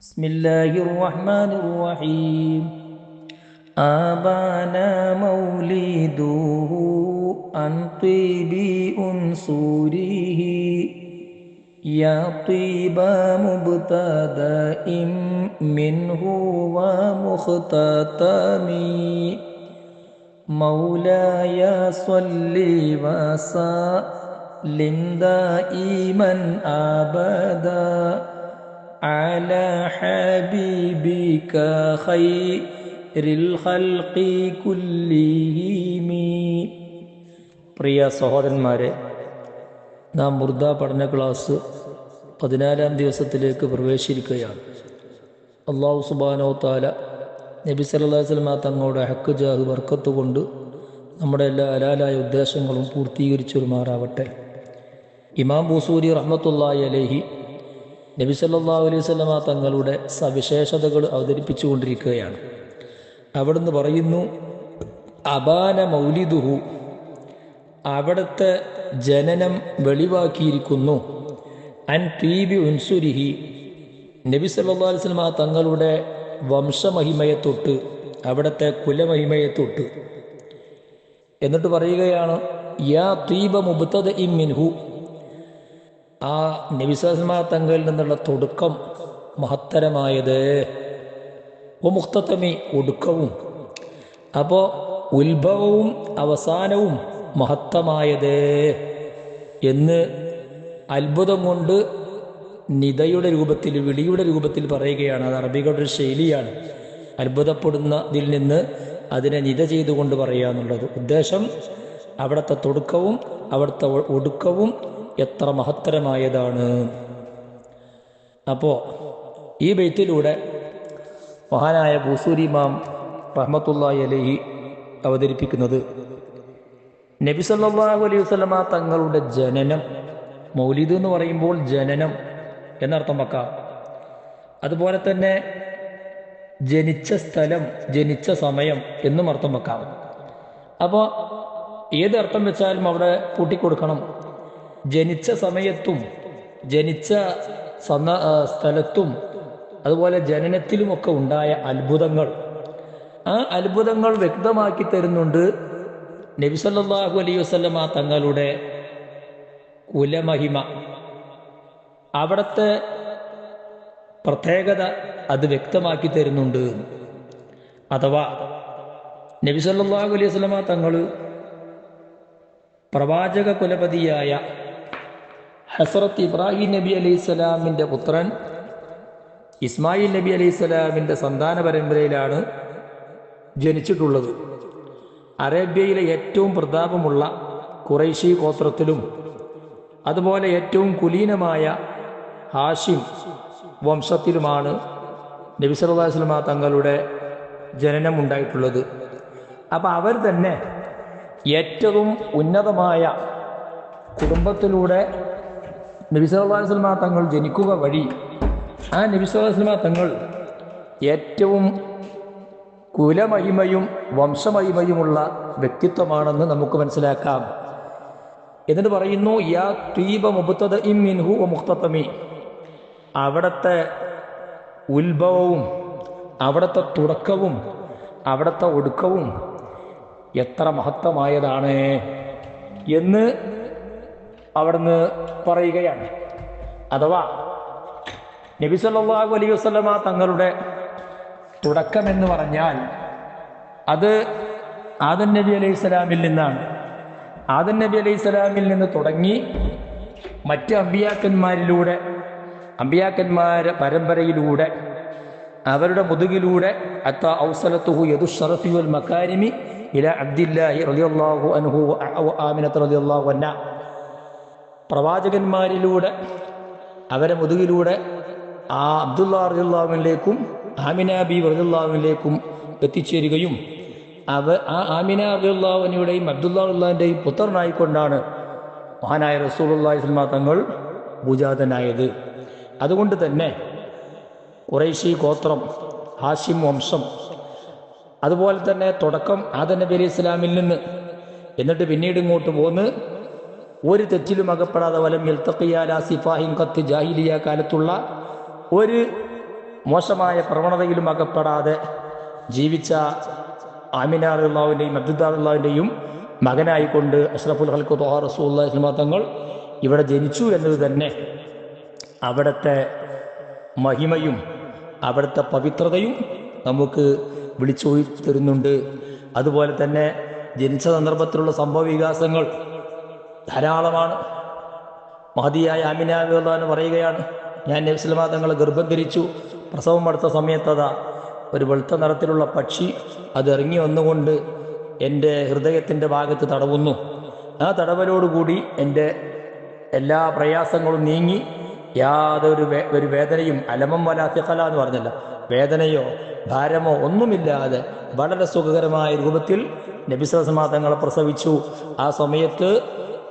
بسم الله الرحمن الرحيم. آبانا مولده عن طيب أنصره يا طيب مبتدأ منه ومختتم مولاي صل وسلم دائما أبدا على حبيبك خير الخلق كلهم. പ്രിയ സഹോദരന്മാരെ, നാം മുർദ പഠന ക്ലാസ് 14-ാം ദിവസത്തിലേക്ക് പ്രവേശിക്കുകയാണ്. അല്ലാഹു സുബ്ഹാനഹു വ തആല നബി സല്ലല്ലാഹു അലൈഹി വസല്ലം തങ്ങളുടെ ഹക്ക് ജാഹ് ബർക്കത്ത് കൊണ്ട് നമ്മുടെ എല്ലാ ഹലാലായ ഉദ്ദേശങ്ങളും പൂർത്തീകരിച്ചൊരുമാറാവട്ടെ. ഇമാം ബൂസൂരി റഹ്മത്തുള്ളാഹി അലൈഹി നബി സല്ലല്ലാഹു അലൈഹി വസല്ലം തങ്ങളുടെ സവിശേഷതകൾ അവതരിപ്പിച്ചുകൊണ്ടിരിക്കുകയാണ്. അവിടുന്ന് പറയുന്നു, അബാന മൗലിദുഹു, അവിടുത്തെ ജനനം വെളിവാക്കിയിരിക്കുന്നു. അൻ തീബി ഉൻസുരിഹി, നബി സല്ലല്ലാഹു അലൈഹി വസല്ലം തങ്ങളുടെ വംശമഹിമയെ തൊട്ട്, അവിടുത്തെ കുലമഹിമയെ തൊട്ട്. എന്നിട്ട് പറയുകയാണ്, യാ തീബ മുബ്തദഇൻ മിൻഹു, ആ നബി സല്ലല്ലാഹു അലൈഹി വസല്ലം തങ്ങളിൽ നിന്നുള്ള തുടക്കം മഹത്തരമായത്, മുഖ്തതമി ഒടുക്കവും. അപ്പോൾ ഉത്ഭവവും അവസാനവും മഹത്തമായത് എന്ന് അത്ഭുതം കൊണ്ട് നിദയുടെ രൂപത്തിൽ, വിളിയുടെ രൂപത്തിൽ പറയുകയാണ്. അത് അറബികളുടെ ഒരു ശൈലിയാണ്. അത്ഭുതപ്പെടുന്നതിൽ നിന്ന് അതിനെ നിദ ചെയ്തുകൊണ്ട് പറയുക എന്നുള്ളത്. ഉദ്ദേശം അവിടുത്തെ തുടക്കവും അവിടുത്തെ ഒടുക്കവും എത്ര മഹത്തരമായതാണ്. അപ്പോൾ ഈ ബൈത്തിലൂടെ മഹാനായ ബൂസൂരി ഇമാം റഹ്മത്തുള്ളാഹി അലൈഹി അവതരിപ്പിക്കുന്നത്, നബി സല്ലല്ലാഹു അലൈഹി വസല്ലമ തങ്ങളുടെ ജനനം, മൗലിദ് എന്ന് പറയുമ്പോൾ ജനനം എന്നർത്ഥം വെക്കാം. അതുപോലെ തന്നെ ജനിച്ച സ്ഥലം, ജനിച്ച സമയം എന്നും അർത്ഥം വെക്കാം. അപ്പോൾ ഏത് അർത്ഥം വെച്ചാലും അവിടെ കൂട്ടിക്കൊടുക്കണം. ജനിച്ച സമയത്തും ജനിച്ച സ്ഥലത്തും അതുപോലെ ജനനത്തിലുമൊക്കെ ഉണ്ടായ അത്ഭുതങ്ങൾ, ആ അത്ഭുതങ്ങൾ വ്യക്തമാക്കി തരുന്നുണ്ട് നബി സല്ലല്ലാഹു അലൈഹി വസല്ലമ തങ്ങളുടെ കുലമഹിമ, അവിടുത്തെ പ്രത്യേകത അത് വ്യക്തമാക്കി തരുന്നുണ്ട്. അഥവാ നബി സല്ലല്ലാഹു അലൈഹി വസല്ലമ തങ്ങൾ പ്രവാചക കുലപതിയായ ഹസ്രത്ത് ഇബ്രാഹിം നബി അലൈഹിസ്സലാമിൻ്റെ പുത്രൻ ഇസ്മായിൽ നബി അലൈഹിസ്സലാമിൻ്റെ സന്താന പരമ്പരയിലാണ് ജനിച്ചിട്ടുള്ളത്. അറേബ്യയിലെ ഏറ്റവും പ്രതാപമുള്ള ഖുറൈശി ഗോത്രത്തിലും അതുപോലെ ഏറ്റവും കുലീനമായ ഹാഷിം വംശത്തിലുമാണ് നബി സല്ലല്ലാഹു അലൈഹി വസല്ലം തങ്ങളുടെ ജനനം ഉണ്ടായിട്ടുള്ളത്. അപ്പം അവർ തന്നെ ഏറ്റവും ഉന്നതമായ കുടുംബത്തിലൂടെ നബി സല്ലല്ലാഹു അലൈഹി വസല്ലം തങ്ങൾ ജനിക്കുക വഴി ആ നബി സല്ലല്ലാഹു അലൈഹി വസല്ലം തങ്ങൾ ഏറ്റവും കുലമഹിമയും വംശമഹിമയുമുള്ള വ്യക്തിത്വമാണെന്ന് നമുക്ക് മനസ്സിലാക്കാം. എന്നിട്ട് പറയുന്നു, യാ തീബ മുബ്തദഇൻ മിൻഹു വമുഖ്തതമി, അവിടുത്തെ ഉത്ഭവവും അവിടുത്തെ തുടക്കവും അവിടുത്തെ ഒടുക്കവും എത്ര മഹത്തമായതാണ് എന്ന് അവിടുന്ന് പറയുകയാണ്. അഥവാ നബി സല്ലല്ലാഹു അലൈഹി വസല്ലമ തങ്ങളുടെ തുടക്കമെന്ന് പറഞ്ഞാൽ അത് ആദം നബി അലൈഹിസ്സലാമിൽ നിന്നാണ്. ആദം നബി അലൈഹിസ്സലാമിൽ നിന്ന് തുടങ്ങി മറ്റ് അമ്പിയാക്കന്മാരെ പരമ്പരയിലൂടെ അവരുടെ മുതുകിലൂടെ അത്ത ഔസലത്തുഹു യദുശ്ശറഫി വൽ മകാരിമി ഇല അബ്ദില്ലാഹി റളിയല്ലാഹു അൻഹു വ ആമിനത റളിയല്ലാഹു അൻഹ, പ്രവാചകന്മാരിലൂടെ അവരെ മുതുകിലൂടെ ആ അബ്ദുല്ലാ റളിയല്ലാഹുവിലേക്കും ആമിന ബി റളിയല്ലാഹുവിലേക്കും എത്തിച്ചേരുകയും ആ ആമിന റളിയല്ലാഹുവിൻ്റെയും അബ്ദുല്ലാ റളിയല്ലാഹുവിൻ്റെയും പുത്രനായിക്കൊണ്ടാണ് മഹാനായ റസൂലുള്ളാഹി സ്വല്ലല്ലാഹു അലൈഹി വസല്ലം തങ്ങൾ ഭൂജാതനായത്. അതുകൊണ്ട് തന്നെ ഖുറൈശി ഗോത്രം, ഹാഷിം വംശം, അതുപോലെ തന്നെ തുടക്കം ആദം നബി അലൈഹി ഇസ്ലാമിൽ നിന്ന്, എന്നിട്ട് പിന്നീട് ഇങ്ങോട്ട് പോന്ന് ഒരു തെറ്റിലും അകപ്പെടാതെ വലം യൽതഖിയാല സിഫാഹിൻ ഖത്ത് ജാഹിലിയ കാലത്തുള്ള ഒരു മോശമായ പ്രവണതയിലും അകപ്പെടാതെ ജീവിച്ച ആമിന റളിയല്ലാഹുവിൻ്റെയും അബ്ദുല്ലാ റളിയല്ലാഹുവിൻ്റെയും മകനായിക്കൊണ്ട് അഷ്റഫുൽ ഖൽഖ് ത്വാഹ റസൂലുള്ളാഹി സ്വല്ലല്ലാഹു അലൈഹി വസല്ലം തങ്ങൾ ഇവിടെ ജനിച്ചു എന്നത് തന്നെ അവിടുത്തെ മഹിമയും അവിടുത്തെ പവിത്രതയും നമുക്ക് വിളിച്ചോതിരുന്നുണ്ട്. അതുപോലെ തന്നെ ജനിച്ച സന്ദർഭത്തിലുള്ള സംഭവ വികാസങ്ങൾ ധാരാളമാണ്. മഹദിയായ ആമിന റളിയല്ലാഹു അൻഹ പറയുകയാണ്, ഞാൻ നബി സല്ലല്ലാഹു അലൈഹി വസല്ലം തങ്ങളെ ഗർഭം ധരിച്ചു. പ്രസവം അടുത്ത സമയത്തതാ ഒരു വെളുത്ത നിറത്തിലുള്ള പക്ഷി അത് ഇറങ്ങി വന്നുകൊണ്ട് എൻ്റെ ഹൃദയത്തിൻ്റെ ഭാഗത്ത് തടവുന്നു. ആ തടവലോടുകൂടി എൻ്റെ എല്ലാ പ്രയാസങ്ങളും നീങ്ങി യാതൊരു വേദനയും അലമം വലാത്തിഖല എന്ന് പറഞ്ഞല്ല, വേദനയോ ഭാരമോ ഒന്നുമില്ലാതെ വളരെ സുഖകരമായ രൂപത്തിൽ നബി സല്ലല്ലാഹു അലൈഹി വസല്ലം തങ്ങളെ പ്രസവിച്ചു. ആ സമയത്ത്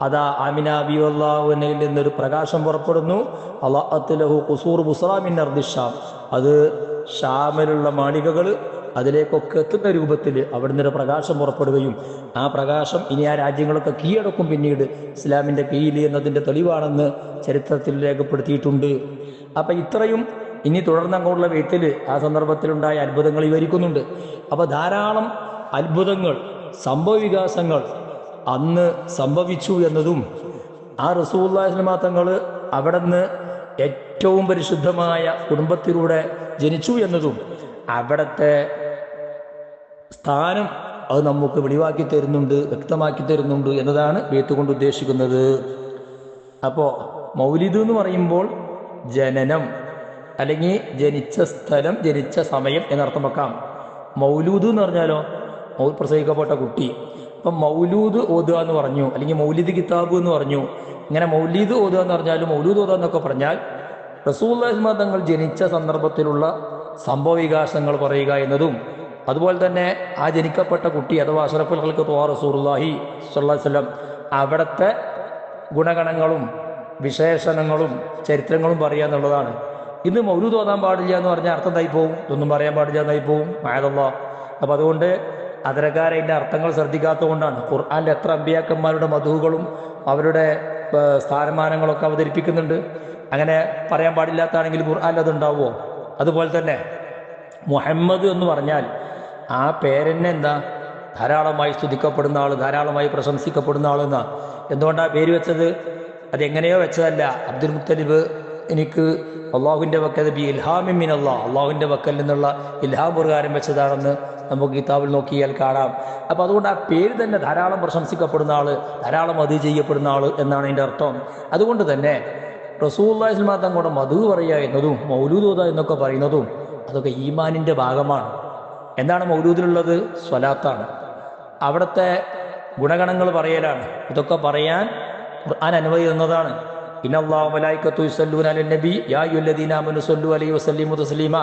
അതാ ആമിന റളിയല്ലാഹു അൻഹയിൽ നിന്നൊരു പ്രകാശം പുറപ്പെടുന്നു. അല്ലാഹു ഖുസൂർ ബുസ്റാ മിൻ അർദി ഷാം, അത് ഷാമിലുള്ള മാളികകൾ അതിലേക്കൊക്കെ എത്തുന്ന രൂപത്തിൽ അവിടുന്ന് ഒരു പ്രകാശം പുറപ്പെടുകയും ആ പ്രകാശം ഇനി ആ രാജ്യങ്ങളൊക്കെ കീഴടക്കും പിന്നീട് ഇസ്ലാമിൻ്റെ കീഴിൽ എന്നതിൻ്റെ തെളിവാണെന്ന് ചരിത്രത്തിൽ രേഖപ്പെടുത്തിയിട്ടുണ്ട്. അപ്പം ഇത്രയും ഇനി തുടർന്നങ്ങോട്ടുള്ള വെയ്ത്തിൽ ആ സന്ദർഭത്തിലുണ്ടായ അത്ഭുതങ്ങൾ വിവരിക്കുന്നുണ്ട്. അപ്പോൾ ധാരാളം അത്ഭുതങ്ങൾ സംഭവവികാസങ്ങൾ അന്ന് സംഭവിച്ചു എന്നതും ആ റസൂലുള്ളാഹി സ്വല്ലല്ലാഹു അലൈഹി വസല്ലം തങ്ങൾ അവിടെ നിന്ന് ഏറ്റവും പരിശുദ്ധമായ കുടുംബത്തിലൂടെ ജനിച്ചു എന്നതും അവിടുത്തെ സ്ഥാനം അത് നമുക്ക് വെളിവാക്കി തരുന്നുണ്ട്, വ്യക്തമാക്കി തരുന്നുണ്ട് എന്നതാണ് ബേത്ത് കൊണ്ട് ഉദ്ദേശിക്കുന്നത്. അപ്പോൾ മൗലിദ് എന്ന് പറയുമ്പോൾ ജനനം അല്ലെങ്കിൽ ജനിച്ച സ്ഥലം, ജനിച്ച സമയം എന്നർത്ഥം വെക്കാം. മൗലൂദ് എന്ന് പറഞ്ഞാലോ പ്രസവിക്കപ്പെട്ട കുട്ടി. അപ്പം മൗലൂദ് ഓതുക എന്ന് പറഞ്ഞു, അല്ലെങ്കിൽ മൗലിദ് കിതാബ് എന്ന് പറഞ്ഞു. ഇങ്ങനെ മൗലിദ് ഓതുക എന്ന് പറഞ്ഞാലും മൗലൂദ് ഓതുക എന്നൊക്കെ പറഞ്ഞാൽ റസൂലുള്ളാഹി സ്വല്ലല്ലാഹു അലൈഹി വസല്ലം തങ്ങൾ ജനിച്ച സന്ദർഭത്തിലുള്ള സംഭവവികാസങ്ങൾ പറയുക എന്നതും അതുപോലെ തന്നെ ആ ജനിക്കപ്പെട്ട കുട്ടി അഥവാ അഷ്റഫുൽ ഖൽഖ് ത്വാഹ റസൂലുള്ളാഹി സ്വല്ലല്ലാഹു അലൈഹി വസല്ലം അവിടുത്തെ ഗുണഗണങ്ങളും വിശേഷണങ്ങളും ചരിത്രങ്ങളും പറയുക എന്നുള്ളതാണ്. ഇന്ന് മൗലൂദ് ഓതാൻ പാടില്ല എന്ന് പറഞ്ഞാൽ അർത്ഥം എന്തായി പോവും? ഇതൊന്നും പറയാൻ പാടില്ല എന്നായി പോവും. മഅദല്ലാഹ്. അപ്പം അതുകൊണ്ട് അതരക്കാരെ അതിൻ്റെ അർത്ഥങ്ങൾ ശ്രദ്ധിക്കാത്തത് കൊണ്ടാണ്. ഖുർആനിൽ എത്ര അമ്പിയാക്കന്മാരുടെ മധുഹുകളും അവരുടെ സ്ഥാനമാനങ്ങളൊക്കെ അവതരിപ്പിക്കുന്നുണ്ട്. അങ്ങനെ പറയാൻ പാടില്ലാത്താണെങ്കിൽ ഖുർആനിൽ അതുണ്ടാവുമോ? അതുപോലെ തന്നെ മുഹമ്മദ് എന്ന് പറഞ്ഞാൽ ആ പേരെന്നെ എന്താ? ധാരാളമായി സ്തുതിക്കപ്പെടുന്ന ആൾ, ധാരാളമായി പ്രശംസിക്കപ്പെടുന്ന ആളെന്നാ. എന്തുകൊണ്ടാണ് പേര് വെച്ചത്? അതെങ്ങനെയോ വെച്ചതല്ല. അബ്ദുൽ മുത്തലിബ് എനിക്ക് അള്ളാഹുവിൻ്റെ വക്കൽ ബി ഇൽഹാമിൻ മിനല്ലാഹ്, അള്ളാഹുവിൻ്റെ വക്കൽ നിന്നുള്ള ഇൽഹാം പ്രകാരം വെച്ചതാണെന്ന് നമുക്ക് കിതാബിൽ നോക്കിയാൽ കാണാം. അപ്പം അതുകൊണ്ട് ആ പേര് തന്നെ ധാരാളം പ്രശംസിക്കപ്പെടുന്ന ആൾ, ധാരാളം മദ് ചെയ്യപ്പെടുന്ന ആൾ എന്നാണ് അതിൻ്റെ അർത്ഥം. അതുകൊണ്ട് തന്നെ റസൂലുള്ളാഹി സ്വല്ലല്ലാഹു അലൈഹി വസല്ലം തങ്ങളുടെ മദ് പറയുക എന്നതും മൗലൂദ് ഓതുക എന്നൊക്കെ പറയുന്നതും അതൊക്കെ ഈമാനിൻ്റെ ഭാഗമാണ്. എന്താണ് മൗലൂദിലുള്ളത്? സ്വലാത്താണ്. അവിടുത്തെ ഗുണഗണങ്ങൾ പറയലാണ്. ഇതൊക്കെ പറയാൻ ഖുർആൻ അനുമതി തന്നതാണ്. ഇന്നല്ലാഹു മലായികത്തു യുസല്ലൂന അലൻ നബി യാ അയ്യുഹല്ലദീന ആമനു സ്വല്ലു അലൈഹി വസല്ലിമു തസ്ലീമ.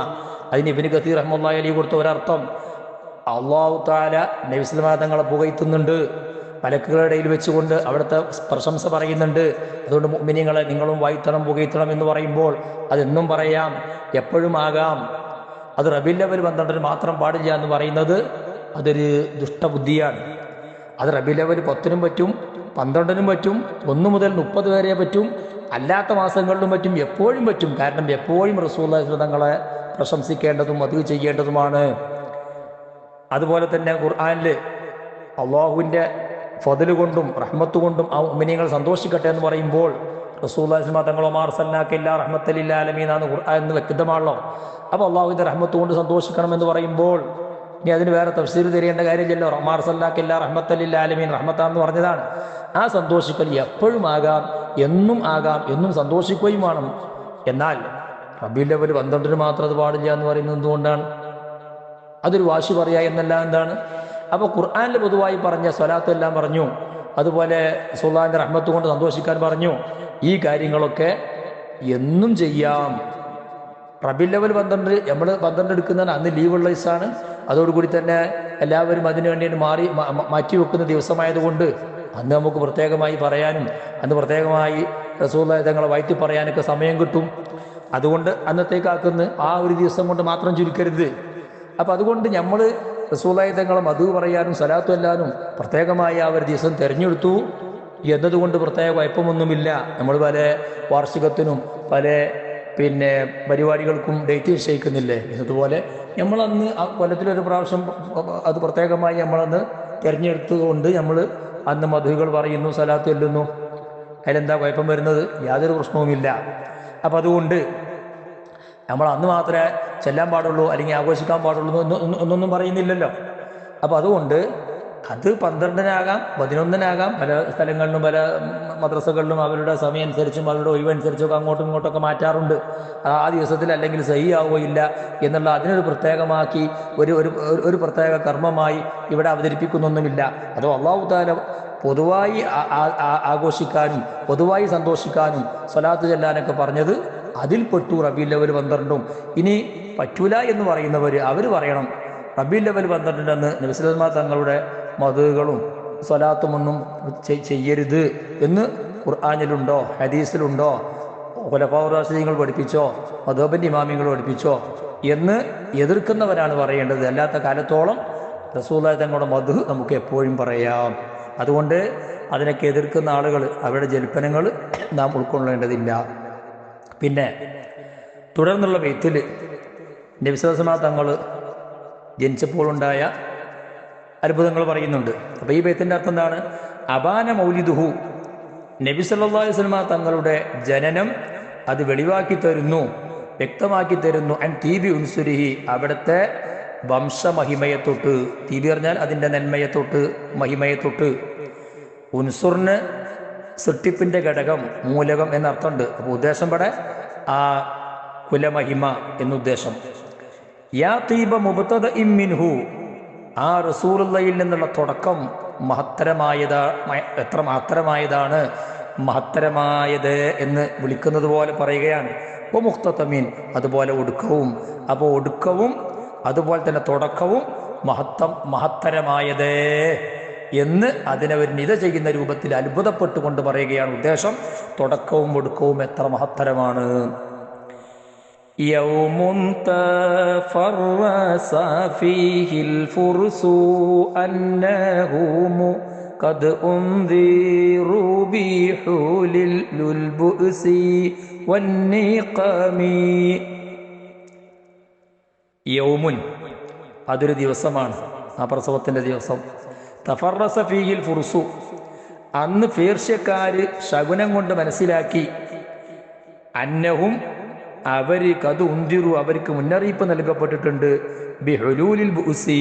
അതിന് ഇബ്നു കസീർ റഹ്മത്തുള്ളാഹി അലൈഹി കൊടുത്ത ഒരർത്ഥം, അല്ലാഹു തആല നബി സ്വല്ലല്ലാഹു അലൈഹി വസല്ലം തങ്ങളെ പുകഴ്ത്തുന്നുണ്ട്, മലക്കുകളുടെ ഇടയിൽ വെച്ചുകൊണ്ട് അവിടുത്തെ പ്രശംസ പറയുന്നുണ്ട്. അതുകൊണ്ട് മുഅ്മിനീങ്ങളെ നിങ്ങളും വാഴ്ത്തണം പുകഴ്ത്തണം എന്ന് പറയുമ്പോൾ അതെന്നും പറയാം, എപ്പോഴും ആകാം. അത് റബീഉൽ അവ്വൽ 12 മാത്രം പാടില്ല എന്ന് പറയുന്നത് അതൊരു ദുഷ്ടബുദ്ധിയാണ്. അത് റബീഉൽ അവ്വൽ 10 പറ്റും, 12 പറ്റും, 1 മുതൽ 30 വരെ പറ്റും, അല്ലാത്ത മാസങ്ങളിലും പറ്റും, എപ്പോഴും പറ്റും. കാരണം എപ്പോഴും റസൂലുള്ളാഹി സ്വല്ലല്ലാഹു അലൈഹി വസല്ലം തങ്ങളെ പ്രശംസിക്കേണ്ടതും അത് ചെയ്യേണ്ടതുമാണ്. അതുപോലെ തന്നെ ഖുർആനിൽ അള്ളാഹുവിൻ്റെ ഫദ്ല് കൊണ്ടും റഹ്മത്ത് കൊണ്ടും ആ മുഅ്മിനീങ്ങൾ സന്തോഷിക്കട്ടെ എന്ന് പറയുമ്പോൾ റസൂലുള്ളാഹി സ്വല്ലല്ലാഹു അലൈഹി വസല്ലം തങ്ങൾ ഒമാ അർസൽനാക ഇല്ലാ റഹ്മത്തൽ ലിൽ ആലമീൻ ആണ് ഖുർആൻ എന്ന് വ്യക്തമാണല്ലോ. അപ്പോൾ അള്ളാഹുവിൻ്റെ റഹ്മത്ത് കൊണ്ട് സന്തോഷിക്കണമെന്ന് പറയുമ്പോൾ ഇനി അതിന് വേറെ തഫ്സീർ തരേണ്ട കാര്യമില്ലല്ലോ. ഒമാ അർസൽനാക ഇല്ലാ റഹ്മത്തൽ ലിൽ ആലമീൻ റഹ്മത്താണെന്ന് പറഞ്ഞതാണ്. ആ സന്തോഷിക്കൽ എപ്പോഴും ആകാം, എന്നും ആകാം, എന്നും സന്തോഷിക്കുകയും വേണം. എന്നാൽ റബീഉൽ അവ്വൽ 12 മാത്രം അത് പാടില്ല എന്ന് പറയുന്നത് എന്തുകൊണ്ടാണ്? അതൊരു വാശി പറയുക എന്നല്ല എന്താണ്? അപ്പോൾ ഖുർആനിൽ പൊതുവായി പറഞ്ഞ സ്വലാത്ത് എല്ലാം പറഞ്ഞു, അതുപോലെ റസൂലുള്ളാഹിന്റെ റഹ്മത്ത് കൊണ്ട് സന്തോഷിക്കാൻ പറഞ്ഞു. ഈ കാര്യങ്ങളൊക്കെ എന്നും ചെയ്യാം. റബീഉൽ അവ്വൽ 12 നമ്മൾ 12 എടുക്കുന്നതാണ്, അന്ന് ലീവുള്ള ദിവസമാണ്. അതോടുകൂടി തന്നെ എല്ലാവരും അതിനു വേണ്ടി മാറ്റി വെക്കുന്ന ദിവസമായതുകൊണ്ട് അന്ന് നമുക്ക് പ്രത്യേകമായി പറയാനും അന്ന് പ്രത്യേകമായി റസൂലുള്ളാഹി തങ്ങളെ വാഴ്ത്തി പറയാനൊക്കെ സമയം കിട്ടും. അതുകൊണ്ട് അന്നത്തേക്കാക്കുന്ന ആ ഒരു ദിവസം കൊണ്ട് മാത്രം ചുരുക്കരുത്. അപ്പം അതുകൊണ്ട് നമ്മൾ റസൂലുള്ളാഹി തങ്ങളെ മദ് പറയാനും സ്വലാത്തു എല്ലാനും പ്രത്യേകമായി ആ ഒരു ദിവസം തിരഞ്ഞെടുത്തു എന്നതുകൊണ്ട് പ്രത്യേക കുഴപ്പമൊന്നുമില്ല. നമ്മൾ പല വാർഷികത്തിനും പല പിന്നെ പരിപാടികൾക്കും ഡേറ്റ് നിശ്ചയിക്കുന്നില്ലേ? അതുപോലെ നമ്മളന്ന് ആ കൊല്ലത്തിലൊരു പ്രാവശ്യം അത് പ്രത്യേകമായി നമ്മളന്ന് തിരഞ്ഞെടുത്തുകൊണ്ട് നമ്മൾ അന്ന് മധുകൾ പറയുന്നു, സലാത്ത് ചൊല്ലുന്നു. അതിലെന്താ കുഴപ്പം വരുന്നത്? യാതൊരു പ്രശ്നവുമില്ല. അപ്പം അതുകൊണ്ട് നമ്മൾ അന്ന് മാത്രമേ ചെല്ലാൻ പാടുള്ളൂ അല്ലെങ്കിൽ ആഘോഷിക്കാൻ പാടുള്ളൂ എന്നൊന്നും പറയുന്നില്ലല്ലോ. അപ്പം അതുകൊണ്ട് അത് 12-നാകാം 11-നാകാം. പല സ്ഥലങ്ങളിലും പല മദ്രസകളിലും അവരുടെ സമയം അനുസരിച്ചും അവരുടെ ഒഴിവനുസരിച്ചൊക്കെ അങ്ങോട്ടും ഇങ്ങോട്ടൊക്കെ മാറ്റാറുണ്ട്. ആ ദിവസത്തിൽ അല്ലെങ്കിൽ സഹി ആവുകയില്ല എന്നുള്ള അതിനൊരു പ്രത്യേകമാക്കി ഒരു പ്രത്യേക കർമ്മമായി ഇവിടെ അവതരിപ്പിക്കുന്നൊന്നുമില്ല. അതോ അല്ലാഹു തആല പൊതുവായി ആഘോഷിക്കാനും പൊതുവായി സന്തോഷിക്കാനും സ്വലാത്ത് ചെല്ലാനൊക്കെ പറഞ്ഞത് അതിൽപ്പെട്ടു റബീഉൽ അവ്വൽ 12. ഇനി പറ്റൂല എന്ന് പറയുന്നവർ അവർ പറയണം റബീഉൽ അവ്വൽ 12 നബി സല്ലല്ലാഹു അലൈഹി തങ്ങളുടെ മദ്ഹുകളും സ്വലാത്തുമൊന്നും ചെയ്യരുത് എന്ന് ഖുർആനിലുണ്ടോ, ഹദീസിലുണ്ടോ, ഖുലഫാഉർ റാഷിദീങ്ങൾ പഠിപ്പിച്ചോ, മദ്ഹബിന്റെ ഇമാമിങ്ങൾ പഠിപ്പിച്ചോ എന്ന് എതിർക്കുന്നവരാണ് പറയേണ്ടത്. അല്ലാത്ത കാലത്തോളം റസൂലുള്ളാഹി തങ്ങളുടെ മദ്ഹ് നമുക്ക് എപ്പോഴും പറയാം. അതുകൊണ്ട് അതിനൊക്കെ എതിർക്കുന്ന ആളുകൾ അവരുടെ ജൽപ്പനങ്ങൾ നാം ഉൾക്കൊള്ളേണ്ടതില്ല. പിന്നെ തുടർന്നുള്ള ബൈത്തിൽ നബി സല്ലല്ലാഹു അലൈഹി തങ്ങൾ ജനിച്ചപ്പോഴുണ്ടായ അത്ഭുതങ്ങൾ പറയുന്നുണ്ട്. അപ്പോൾ ഈ ബൈത്തിൻ്റെ അർത്ഥം എന്താണ്? അബാന മൗലിദുഹു, നബി സല്ലല്ലാഹു അലൈഹി വസല്ലം തങ്ങളുടെ ജനനം അത് വെളിവാക്കി തരുന്നു, വ്യക്തമാക്കി തരുന്നു. അൻ തീബി ഉൻസുരിഹി, അവിടുത്തെ വംശമഹിമയെത്തൊട്ട്. തീബി പറഞ്ഞാൽ അതിൻ്റെ നന്മയെത്തൊട്ട്, മഹിമയെത്തൊട്ട്. ഉൻസുറിന് സൃഷ്ടിപ്പിൻ്റെ ഘടകം, മൂലകം എന്നർത്ഥമുണ്ട്. അപ്പോൾ ഉദ്ദേശം ഇവിടെ ആ കുലമഹിമ എന്നുദ്ദേശം. യാ തീബ മുബ്തദഇൻ മിൻഹു, ആ റസൂലുള്ളാഹിയിൽ നിന്നുള്ള തുടക്കം എത്ര മഹത്തരമായതാണ്, മഹത്തരമായത് എന്ന് വിളിക്കുന്നത് പോലെ പറയുകയാണ്. ഓ മുഖ്തമീൻ, അതുപോലെ ഒടുക്കവും. അപ്പോൾ ഒടുക്കവും അതുപോലെ തന്നെ തുടക്കവും മഹത്തരമായത് എന്ന് അതിനെ ഒരു നിത ചെയ്യുന്ന രൂപത്തിൽ അത്ഭുതപ്പെട്ടുകൊണ്ട് പറയുകയാണ്. ഉദ്ദേശം തുടക്കവും ഒടുക്കവും എത്ര മഹത്തരമാണ്. യൗമുൻ തഫറസ ഫീഹിൽ ഫുർസു അന്നഹും ഖദ് ഉൻദിറു ബിഹുലിൽ ബുഅസി വന്നിഖമി. യൗമുൻ, അതൊരു ദിവസമാണ്, ആ പ്രസവത്തിൻ്റെ ദിവസം. തഫറസ ഫീഹിൽ ഫുർസു, അന്ന് പേർഷ്യക്കാര് ശകുനം കൊണ്ട് മനസ്സിലാക്കി. അന്നഹും, അവര് കത് ഉന്തിറു, അവർക്ക് മുന്നറിയിപ്പ് നൽകപ്പെട്ടിട്ടുണ്ട്. ബിഹുലൂലിൽ ബുഅസി,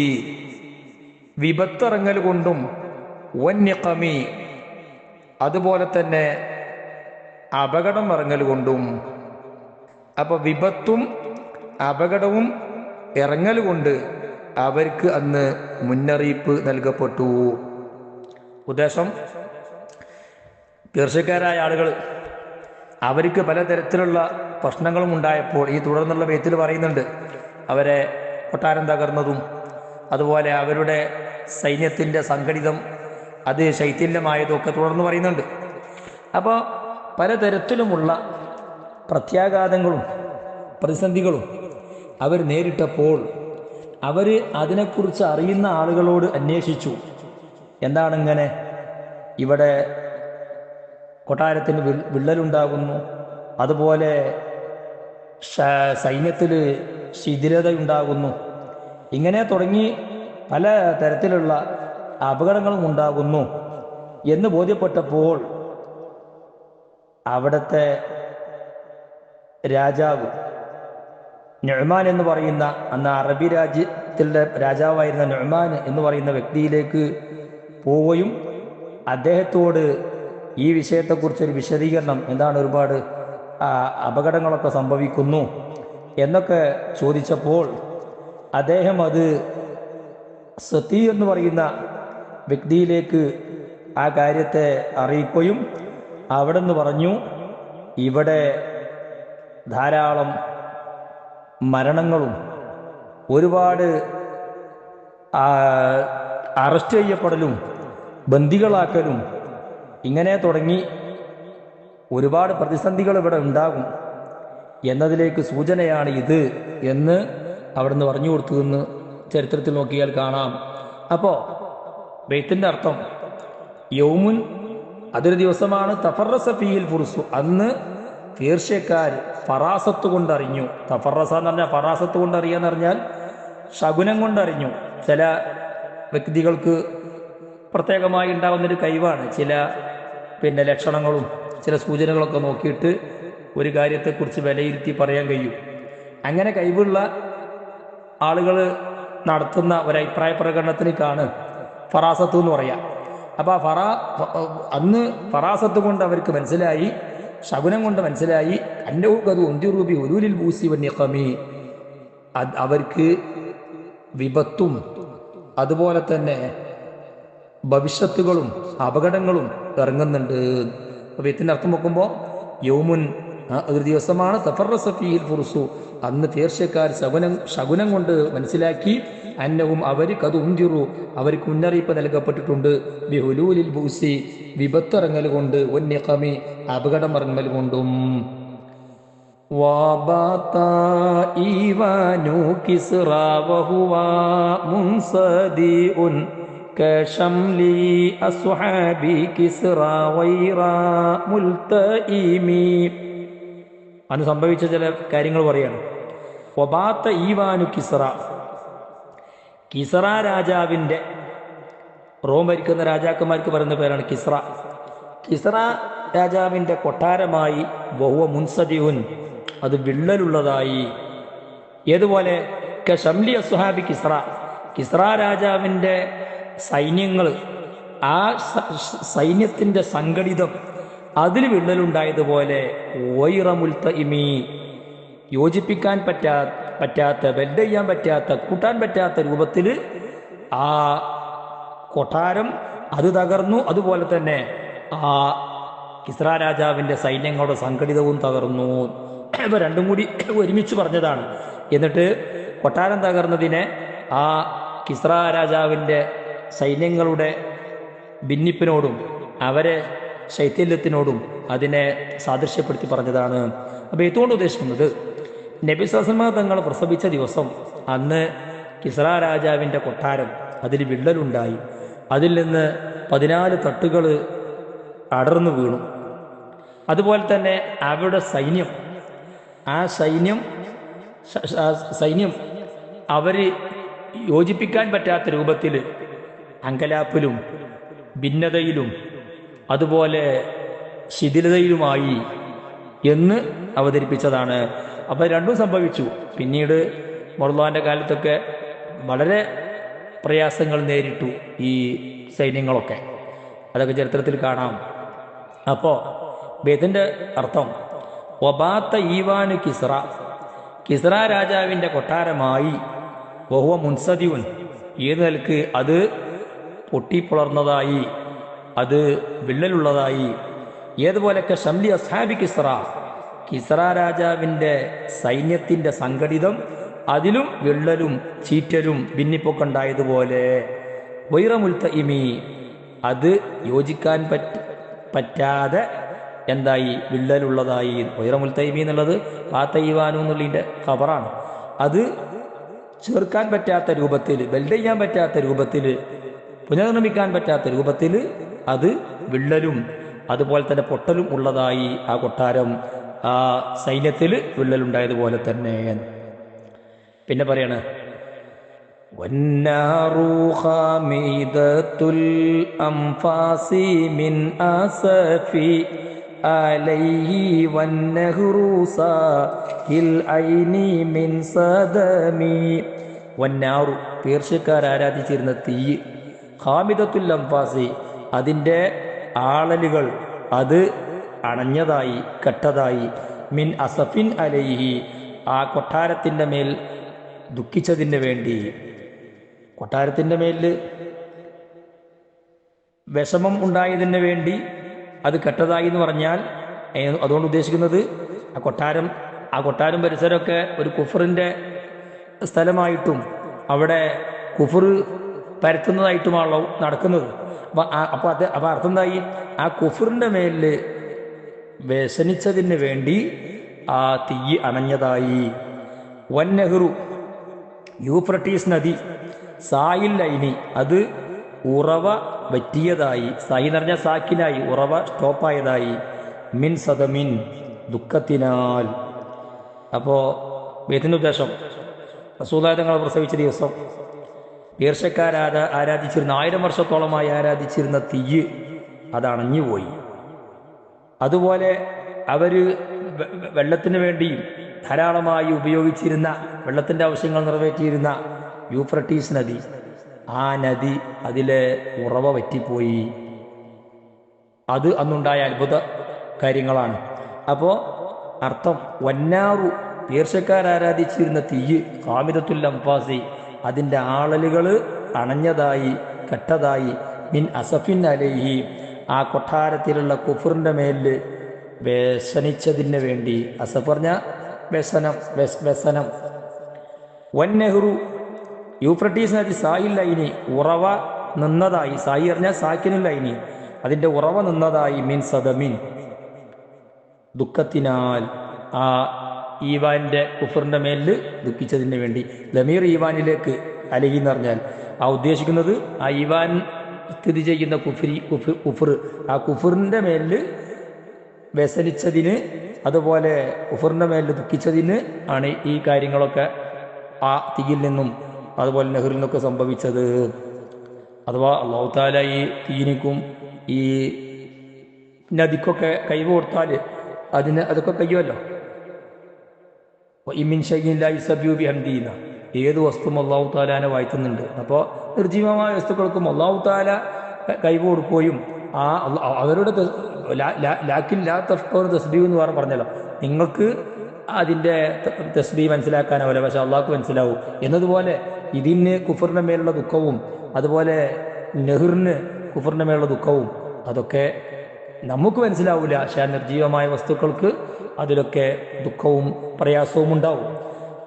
വിപത്തിറങ്ങൽ കൊണ്ടും, വന്നിഖമി, അതുപോലെ തന്നെ അപകടം ഇറങ്ങൽ കൊണ്ടും. അപ്പൊ വിപത്തും അപകടവും ഇറങ്ങൽ കൊണ്ട് അവർക്ക് അന്ന് മുന്നറിയിപ്പ് നൽകപ്പെട്ടു. ഉദ്ദേശം പേർഷ്യക്കാരായ ആളുകൾ അവർക്ക് പലതരത്തിലുള്ള പ്രശ്നങ്ങളും ഉണ്ടായപ്പോൾ ഈ തുടർന്നുള്ള ബൈത്തിൽ പറയുന്നുണ്ട്. അവരെ കൊട്ടാരം തകർന്നതും അതുപോലെ അവരുടെ സൈന്യത്തിൻ്റെ സംഘടിതം അത് ശൈഥില്യമായതും ഒക്കെ തുടർന്ന് പറയുന്നുണ്ട്. അപ്പോൾ പലതരത്തിലുമുള്ള പ്രത്യാഘാതങ്ങളും പ്രതിസന്ധികളും അവർ നേരിട്ടപ്പോൾ അവർ അതിനെക്കുറിച്ച് അറിയുന്ന ആളുകളോട് അന്വേഷിച്ചു. എന്താണിങ്ങനെ? ഇവിടെ കൊട്ടാരത്തിന് വിള്ളലുണ്ടാകുന്നു, അതുപോലെ സൈന്യത്തിൽ ശിഥിലതയുണ്ടാകുന്നു, ഇങ്ങനെ തുടങ്ങി പല തരത്തിലുള്ള അപകടങ്ങളും ഉണ്ടാകുന്നു എന്ന് ബോധ്യപ്പെട്ടപ്പോൾ അവിടുത്തെ രാജാവ് നുഅ്മാൻ എന്ന് പറയുന്ന, അന്ന് അറബി രാജ്യത്തിലെ രാജാവായിരുന്ന നുഅ്മാൻ എന്ന് പറയുന്ന വ്യക്തിയിലേക്ക് പോവുകയും അദ്ദേഹത്തോട് ഈ വിഷയത്തെക്കുറിച്ചൊരു വിശദീകരണം, എന്താണ് ഒരുപാട് അപകടങ്ങളൊക്കെ സംഭവിക്കുന്നു എന്നൊക്കെ ചോദിച്ചപ്പോൾ അദ്ദേഹം അത് സതി എന്ന് പറയുന്ന വ്യക്തിയിലേക്ക് ആ കാര്യത്തെ അറിയിക്കുകയും അവിടെ നിന്ന് പറഞ്ഞു, ഇവിടെ ധാരാളം മരണങ്ങളും ഒരുപാട് അറസ്റ്റ് ചെയ്യപ്പെടലും ബന്ദികളാക്കലും ഇങ്ങനെ തുടങ്ങി ഒരുപാട് പ്രതിസന്ധികൾ ഇവിടെ ഉണ്ടാകും എന്നതിലേക്ക് സൂചനയാണ് ഇത് എന്ന് അവിടുന്ന് പറഞ്ഞു കൊടുത്തുവെന്ന് ചരിത്രത്തിൽ നോക്കിയാൽ കാണാം. അപ്പോൾ ബൈത്തിൻ്റെ അർത്ഥം യൗമുൻ, അതൊരു ദിവസമാണ്. തഫറസ ഫീഹിൽ ഫുർസു, അന്ന് പേർഷ്യക്കാർ ഫറാസത്ത് കൊണ്ടറിഞ്ഞു. തഫറസ എന്ന് പറഞ്ഞാൽ ഫറാസത്ത് കൊണ്ടറിയാന്ന് പറഞ്ഞാൽ ശകുനം കൊണ്ടറിഞ്ഞു. ചില വ്യക്തികൾക്ക് പ്രത്യേകമായി ഉണ്ടാകുന്നൊരു കഴിവാണ്. ചില ലക്ഷണങ്ങളും ചില സൂചനകളൊക്കെ നോക്കിയിട്ട് ഒരു കാര്യത്തെക്കുറിച്ച് വിലയിരുത്തി പറയാൻ കഴിയും. അങ്ങനെ കഴിവുള്ള ആളുകൾ നടത്തുന്ന ഒരഭിപ്രായ പ്രകടനത്തിലേക്കാണ് ഫറാസത്ത് എന്ന് പറയാം. അപ്പോൾ അന്ന് ഫറാസത്ത് കൊണ്ട് അവർക്ക് മനസ്സിലായി, ശകുനം കൊണ്ട് മനസ്സിലായി, അന്നഹു ഉന്തിറൂബി ഉലൂലിൽ ബൂസി വന്യഖമി, അവർക്ക് വിപത്തും അതുപോലെ തന്നെ ഭവിഷ്യത്തുകളും അപകടങ്ങളും ഇറങ്ങുന്നുണ്ട്. വിത്തിന്റെ അർത്ഥം നോക്കുമ്പോൾ യൗമുൻ ഒരു ദിവസമാണ് തഫറസ ഫീഹിൽ ഫുർസു, അന്ന് പേർഷ്യക്കാർ ശകുനം കൊണ്ട് മനസ്സിലാക്കി, അന്നഹും അവർ കത് ഉന്തിറു, അവർക്ക് മുന്നറിയിപ്പ് നൽകപ്പെട്ടിട്ടുണ്ട്, ബിഹുലൂലിൽ ബൂസി, വിപത്തിറങ്ങൽ കൊണ്ട്, വന്യഖമി, അപകടം ഇറങ്ങൽ കൊണ്ടും. വബാത ഈവാനു കിസ്റാ വഹുവ മുൻസദിഉൻ കശംലി അസ്ഹാബി കിസ്റാ വൈറ മുൽതഇമി. അന്ന് സംഭവിച്ച ചില കാര്യങ്ങൾ പറയാണ്. വബാത്ത ഈവാനു കിസ്റ രാജാവിൻ്റെ, റോം ഭരിക്കുന്ന രാജാക്കന്മാർക്ക് പറയുന്ന പേരാണ് കിസ്റ രാജാവിൻ്റെ കൊട്ടാരമായി വഹുവ മുൻസദിഉൻ, അത് വിള്ളലുള്ളതായി. ഏതുപോലെ കശംലി അസ്ഹാബി കിസ്റ രാജാവിൻ്റെ സൈന്യങ്ങൾ, ആ സൈന്യത്തിൻ്റെ സംഘടിതം അതിൽ വിള്ളലുണ്ടായതുപോലെ വൈറ മുൽതഇമി, യോജിപ്പിക്കാൻ പറ്റാത്ത വെൽഡ് ചെയ്യാൻ പറ്റാത്ത, കൂട്ടാൻ പറ്റാത്ത രൂപത്തിൽ ആ കൊട്ടാരം അത് തകർന്നു. അതുപോലെ തന്നെ ആ കിസ്റ രാജാവിൻ്റെ സൈന്യങ്ങളുടെ സംഘടിതവും തകർന്നു. ഇവ രണ്ടും കൂടി ഒരുമിച്ച് പറഞ്ഞതാണ്. എന്നിട്ട് കൊട്ടാരം തകർന്നതിനെ ആ കിസ്റ രാജാവിൻ്റെ സൈന്യങ്ങളുടെ ഭിന്നിപ്പിനോടും അവരെ ശൈത്യല്യത്തിനോടും അതിനെ സാദൃശ്യപ്പെടുത്തി പറഞ്ഞതാണ്. അപ്പോൾ ഇതുകൊണ്ട് ഉദ്ദേശിക്കുന്നത് നബി സല്ലല്ലാഹു അലൈഹി തങ്ങൾ പ്രസവിച്ച ദിവസം അന്ന് കിസ്റ രാജാവിൻ്റെ കൊട്ടാരം അതിൽ വിള്ളലുണ്ടായി. അതിൽ നിന്ന് 14 തട്ടുകൾ അടർന്നു വീണു. അതുപോലെ തന്നെ അവരുടെ സൈന്യം അവർ യോജിപ്പിക്കാൻ പറ്റാത്ത രൂപത്തിൽ അങ്കലാപ്പിലും ഭിന്നതയിലും അതുപോലെ ശിഥിലതയിലുമായി എന്ന് അവതരിപ്പിച്ചതാണ്. അപ്പോൾ രണ്ടും സംഭവിച്ചു. പിന്നീട് മർവാന്റെ കാലത്തൊക്കെ വളരെ പ്രയാസങ്ങൾ നേരിട്ടു ഈ സൈന്യങ്ങളൊക്കെ, അതൊക്കെ ചരിത്രത്തിൽ കാണാം. അപ്പോൾ ഇതിൻ്റെ അർത്ഥം വബാത്ത ഈവാനു കിസ്റ രാജാവിൻ്റെ കൊട്ടാരമായി വഹുവ മുൻസദിഉൻ, ഏത് നിലക്ക് അത് പൊട്ടിപ്പുളർന്നതായി, അത് വിള്ളലുള്ളതായി. ഏതുപോലൊക്കെ ഷംലി അസ്ഹാബി കിസ്റ രാജാവിൻ്റെ സൈന്യത്തിൻ്റെ സംഘടിതം അതിലും വിള്ളലും ചീറ്റലും ഭിന്നിപ്പൊക്കെ ഉണ്ടായതുപോലെ വൈറ മുൽതഇമി, അത് യോജിക്കാൻ പറ്റാതെ എന്തായി, വിള്ളലുള്ളതായി. വൈറ മുൽതഇമി എന്നുള്ളത് പാത്തൈവാനു എന്നുള്ളതിൻ്റെ ഖബറാണ്. അത് ചേർക്കാൻ പറ്റാത്ത രൂപത്തിൽ, വെൽഡ് ചെയ്യാൻ പറ്റാത്ത രൂപത്തിൽ, പുനർനിർമ്മിക്കാൻ പറ്റാത്ത രൂപത്തിൽ അത് വിള്ളലും അതുപോലെ തന്നെ പൊട്ടലും ഉള്ളതായി ആ കൊട്ടാരം, ആ സൈന്യത്തിൽ വിള്ളലുണ്ടായതുപോലെ തന്നെ. പിന്നെ പറയാണ് വന്നാറു ഖാമിദത്തുൽ അംഫാസി മിൻ അസഫി അലൈഹി വന്നഹ്റു സാഹിൽ ഐനി മിൻ സദമി. വന്നാറു, പേർഷ്യക്കാർ ആരാധിച്ചിരുന്ന തീ, ഖാമിദത്തുൽ അംഫാസി, അതിൻ്റെ ആളലുകൾ അത് അണഞ്ഞതായി, കെട്ടതായി. മിൻ അസഫിൻ അലൈഹി, ആ കൊട്ടാരത്തിൻ്റെ മേൽ ദുഃഖിച്ചതിന് വേണ്ടി, കൊട്ടാരത്തിൻ്റെ മേലിൽ വിഷമം ഉണ്ടായതിന് വേണ്ടി അത് കെട്ടതായി എന്ന് പറഞ്ഞാൽ അതുകൊണ്ട് ഉദ്ദേശിക്കുന്നത് ആ കൊട്ടാരം പരിസരമൊക്കെ ഒരു കുഫറിൻ്റെ സ്ഥലമായിട്ടും അവിടെ കുഫർ പരത്തുന്നതായിട്ടുമാണല്ലോ നടക്കുന്നത്. അപ്പോൾ അർത്ഥം എന്തായി, ആ കുഫറിൻ്റെ മേലിൽ വ്യസനിച്ചതിന് വേണ്ടി ആ തീ അണഞ്ഞതായി. വന്നഹ്റു, യൂഫ്രട്ടീസ് നദി, സായിൽ ഐനി, അത് ഉറവ വറ്റിയതായി. സായി എന്ന് പറഞ്ഞാൽ സാക്കിനായി, ഉറവ സ്റ്റോപ്പായതായി. മിൻ സദമിൻ, ദുഃഖത്തിനാൽ. അപ്പോൾ ബൈത്തിന്റെ ഉദ്ദേശം റസൂലുള്ളാഹി തങ്ങൾ പ്രസവിച്ച ദിവസം ആരാധിച്ചിരുന്ന 1000 വർഷത്തോളമായി ആരാധിച്ചിരുന്ന തീയ് അത് അണഞ്ഞുപോയി. അതുപോലെ അവർ വെള്ളത്തിന് വേണ്ടിയും ധാരാളമായി ഉപയോഗിച്ചിരുന്ന, വെള്ളത്തിൻ്റെ ആവശ്യങ്ങൾ നിറവേറ്റിയിരുന്ന യൂഫ്രട്ടീസ് നദി, ആ നദി അതിലെ ഉറവ വറ്റിപ്പോയി. അത് അന്നുണ്ടായ അത്ഭുത കാര്യങ്ങളാണ്. അപ്പോൾ അർത്ഥം വന്നാറു, ആരാധിച്ചിരുന്ന തീയ്, ഖാമിദത്തുൽ അംഫാസി, അതിൻ്റെ ആളലുകൾ അണഞ്ഞതായി, കെട്ടതായി, മിൻ അസഫിൻ അലൈഹി, ആ കൊട്ടാരത്തിലുള്ള കുഫറിൻ്റെ മേലിൽ വ്യസനിച്ചതിന് വേണ്ടി. അസഫ് പറഞ്ഞ വ്യസനം. വന്നെഹ്റു, യൂഫ്രട്ടീസ് നദി സായിൽ ലൈനി, ഉറവ നിന്നതായി. സായി പറഞ്ഞാൽ സാക്കിനുൽ ലൈനി, അതിൻ്റെ ഉറവ നിന്നതായി, മിൻ സദമിൻ, ദുഃഖത്തിനാൽ. ആ ഈവാന്റെ കുഫറിന്റെ മേലിൽ ദുഃഖിച്ചതിന് വേണ്ടി. ലമീർ ഈവാനിലേക്ക് അലഹി എന്ന് പറഞ്ഞാൽ ആ ഉദ്ദേശിക്കുന്നത് ആ ഈവാൻ സ്ഥിതി ചെയ്യുന്ന കുഫർ, ആ കുഫറിന്റെ മേലിൽ വ്യസനിച്ചതിന്, അതുപോലെ കുഫറിന്റെ മേലിൽ ദുഃഖിച്ചതിന് ആണ് ഈ കാര്യങ്ങളൊക്കെ ആ തീയിൽ നിന്നും അതുപോലെ നെഹ്റിൽ നിന്നൊക്കെ സംഭവിച്ചത്. അഥവാ അല്ലാഹു തആല ഈ തീനിക്കും ഈ നദിക്കൊക്കെ കഴിവ് കൊടുത്താൽ അതൊക്കെ കഴിയുമല്ലോ. ഏത് വസ്തുവും അല്ലാഹു തആലാനെ വാഴ്ത്തുന്നുണ്ട്. അപ്പോൾ നിർജീവമായ വസ്തുക്കൾക്കും അല്ലാഹു തആല കഴിവ് കൊടുക്കുകയും അവരുടെ തസ്ബീഹ് എന്ന് പറഞ്ഞല്ലോ, നിങ്ങൾക്ക് അതിൻ്റെ തസ്ബീഹ് മനസ്സിലാക്കാനാവില്ല, പക്ഷെ അള്ളാഹ്ക്ക് മനസ്സിലാവും എന്നതുപോലെ ഇതിന് കുഫറിന്റെ മേലുള്ള ദുഃഖവും അതുപോലെ നെഹ്റിന് കുഫറിന്റെ മേലുള്ള ദുഃഖവും അതൊക്കെ നമുക്ക് മനസ്സിലാവില്ല. പക്ഷെ നിർജീവമായ വസ്തുക്കൾക്ക് അതിലൊക്കെ ദുഃഖവും പ്രയാസവും ഉണ്ടാവും.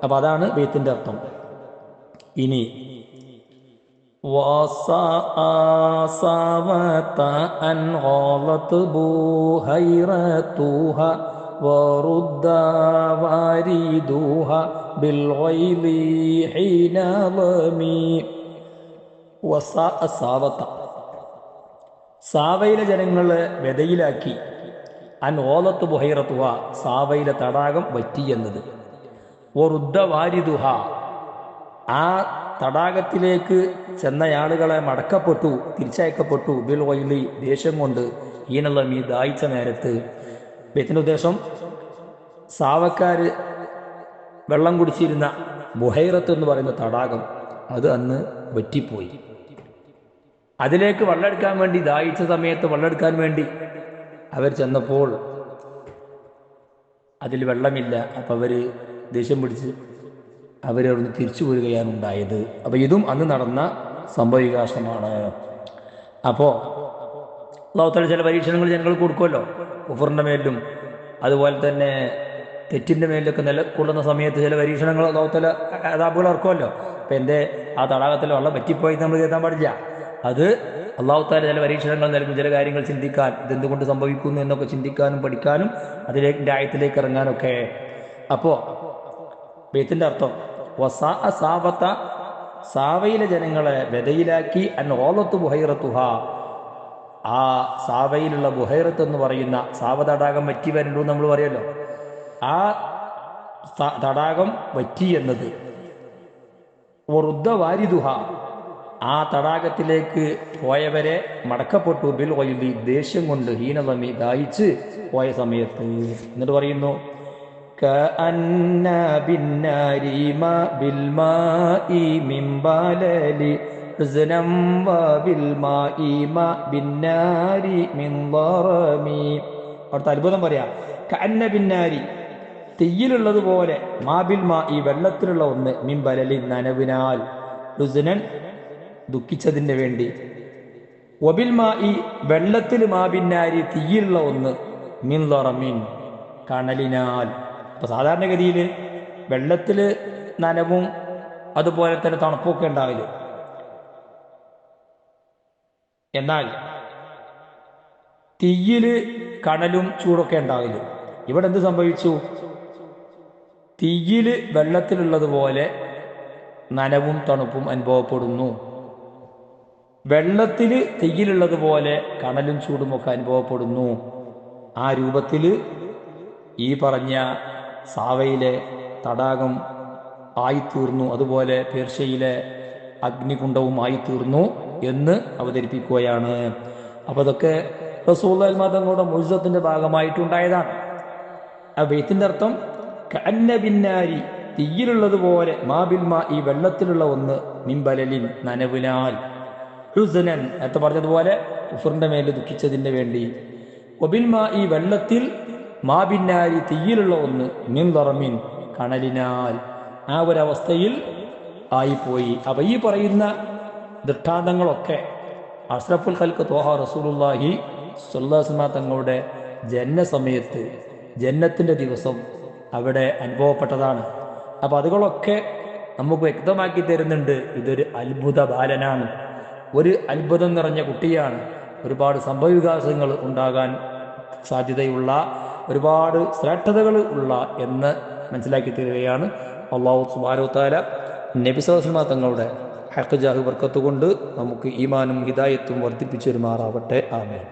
അപ്പം അതാണ് ബൈത്തിന്റെ അർത്ഥം. ഇനി സാവയിലെ ജനങ്ങളെ വെതയിലാക്കി, അൻ ഓലത്ത് ബുഹൈറത്തുഹ, സാവയിലെ തടാകം വറ്റി എന്നത്. വറുദ്ദ വാരിദുഹ, ആ തടാകത്തിലേക്ക് ചെന്നയാളുകളെ മടക്കപ്പെട്ടു, തിരിച്ചയക്കപ്പെട്ടു. ബിൽ വൈലി, ദേഷ്യം കൊണ്ട്, ഈനലമി, ദാഹിച്ച നേരത്ത്. ബൈത്തിന്റെ ഉദ്ദേശം സാവക്കാര് വെള്ളം കുടിച്ചിരുന്ന ബുഹൈറത്ത് എന്ന് പറയുന്ന തടാകം അത് അന്ന് വറ്റിപ്പോയി. അതിലേക്ക് വെള്ളമെടുക്കാൻ വേണ്ടി, ദാഹിച്ച സമയത്ത് വെള്ളമെടുക്കാൻ വേണ്ടി അവർ ചെന്നപ്പോൾ അതിൽ വെള്ളമില്ല. അപ്പം അവർ ദേഷ്യം പിടിച്ച് അവരവിടുന്ന് തിരിച്ചു പോരുകയാണ് ഉണ്ടായത്. അപ്പം ഇതും അന്ന് നടന്ന സംഭവവികാസമാണ്. അപ്പോൾ അല്ലാഹു തആല ചില പരീക്ഷണങ്ങൾ ജനങ്ങൾക്ക് കൊടുക്കുമല്ലോ, കുഫറിൻ്റെ മേലിലും അതുപോലെ തന്നെ തെറ്റിൻ്റെ മേലിലൊക്കെ നിലകൊള്ളുന്ന സമയത്ത് ചില പരീക്ഷണങ്ങൾ അല്ലാഹു തആല അദാബുകൾ ഇറക്കുമല്ലോ. അപ്പം എൻ്റെ ആ തടാകത്തിൽ വെള്ളം പറ്റിപ്പോയി നമ്മൾ കരുതാൻ പാടില്ല. അത് അല്ലാഹു തആല ചില പരീക്ഷണങ്ങൾ നൽകും, ചില കാര്യങ്ങൾ ചിന്തിക്കാൻ, ഇതെന്തുകൊണ്ട് സംഭവിക്കുന്നു എന്നൊക്കെ ചിന്തിക്കാനും പഠിക്കാനും അതിലേക്ക് ആയത്തിലേക്ക് ഇറങ്ങാനൊക്കെ. അപ്പോൾ ബൈത്തിന്റെ അർത്ഥം സാവയിലെ ജനങ്ങളെ വെതയിലാക്കി, അൻ ഓലത്ത് ബുഹൈറത്തുഹ, ആ സാവയിലുള്ള ബുഹൈറത്ത് എന്ന് പറയുന്ന സാവ തടാകം വറ്റി വരണ്ടു നമ്മൾ പറയുമല്ലോ, ആ തടാകം വറ്റി എന്നത്. വറുദ്ദ വാരിദുഹ, ആ തടാകത്തിലേക്ക് പോയവരെ മടക്കപ്പെട്ടു. ബിൽ വൈലി, ദേഷ്യം കൊണ്ട്, ഹീനലമി, ദാഹിച്ച് പോയ സമയത്ത്. എന്നിട്ട് പറയുന്നു كأن بالنار ما بالماء من بالل حزنا وبالماء ما بالنار من ضرم. അവിടുത്തെ അത്ഭുതം പറയാം. കഅന്ന ബിന്നാരി, തീയിലുള്ളതുപോലെ, മാബിൽ മാ, ഈ വെള്ളത്തിലുള്ള ഒന്ന്, മിൻ ബലലി, നനവിനാൽ, ഹുസ്നൻ, ദുഃഖിച്ചതിന് വേണ്ടി, വബിൽ മാ, ഈ വെള്ളത്തിൽ, മാബിന്നാരി, തീയിലുള്ള ഒന്ന്, മിൻ ദറമിൻ, കണലിനാൽ. അപ്പൊ സാധാരണഗതിയിൽ വെള്ളത്തിൽ നനവും അതുപോലെ തന്നെ തണുപ്പൊക്കെ ഉണ്ടാവില്ല. എന്നാൽ തീയില് കണലും ചൂടൊക്കെ ഉണ്ടാവില്ല. ഇവിടെ എന്ത് സംഭവിച്ചു? തീയില് വെള്ളത്തിലുള്ളതുപോലെ നനവും തണുപ്പും അനുഭവപ്പെടുന്നു. വെള്ളത്തില് തീയിലുള്ളതുപോലെ കണലും ചൂടുമൊക്കെ അനുഭവപ്പെടുന്നു. ആ രൂപത്തിൽ ഈ പറഞ്ഞ സാവയിലെ തടാകം ആയിത്തീർന്നു, അതുപോലെ പേർഷ്യയിലെ അഗ്നികുണ്ഡവും ആയിത്തീർന്നു എന്ന് അവതരിപ്പിക്കുകയാണ്. അപ്പൊ അതൊക്കെ റസൂലുള്ളാഹി തങ്ങളുടെ മുഅ്ജിസത്തിന്റെ ഭാഗമായിട്ടുണ്ടായതാണ്. ആ ബൈത്തിന്റെ അർത്ഥം കഅന്ന ബിന്നാരി, തീയിലുള്ളതുപോലെ, മാബിൽമാ, ഈ വെള്ളത്തിലുള്ള ഒന്ന്, മിൻബലലിൻ, നനവിനാൽ, ഹുസ്നൻ, നേരത്തെ പറഞ്ഞതുപോലെ കുഫറിന്റെ മേൽ ദുഃഖിച്ചതിന് വേണ്ടി, ഒബിൽമാ, ഈ വെള്ളത്തിൽ, മാബിന്നാരി, തീയിലുള്ള ഒന്ന്, മിൻ ദറമിൻ, കണലിനാൽ, ആ ഒരവസ്ഥയിൽ ആയിപ്പോയി. അപ്പൊ ഈ പറയുന്ന ദൃഷ്ടാന്തങ്ങളൊക്കെ അഷ്റഫുൽ ഖൽഖ് ത്വാഹ റസൂലുള്ളാഹി സ്വല്ലല്ലാഹു അലൈഹി വസല്ലം തങ്ങളുടെ ജനനസമയത്ത്, ജന്നത്തിന്റെ ദിവസം അവിടെ അനുഭവപ്പെട്ടതാണ്. അപ്പൊ അതുകളൊക്കെ നമുക്ക് വ്യക്തമാക്കി തരുന്നുണ്ട്, ഇതൊരു അത്ഭുത ബാലനാണ്, ഒരു അത്ഭുതം നിറഞ്ഞ കുട്ടിയാണ്, ഒരുപാട് സംഭവവികാസങ്ങൾ ഉണ്ടാകാൻ സാധ്യതയുള്ള, ഒരുപാട് ശ്രേഷ്ഠതകൾ ഉള്ള എന്ന് മനസ്സിലാക്കി തരികയാണ്. അല്ലാഹു സുബ്ഹാനഹു വ തആല നബി സല്ലല്ലാഹു അലൈഹി വസല്ലം തങ്ങളുടെ ഹഖ് ജാഹ് ബർക്കത്ത് കൊണ്ട് നമുക്ക് ഈമാനും ഹിദായത്തും വർദ്ധിപ്പിച്ചു തരുമാറാവട്ടെ. ആമീൻ.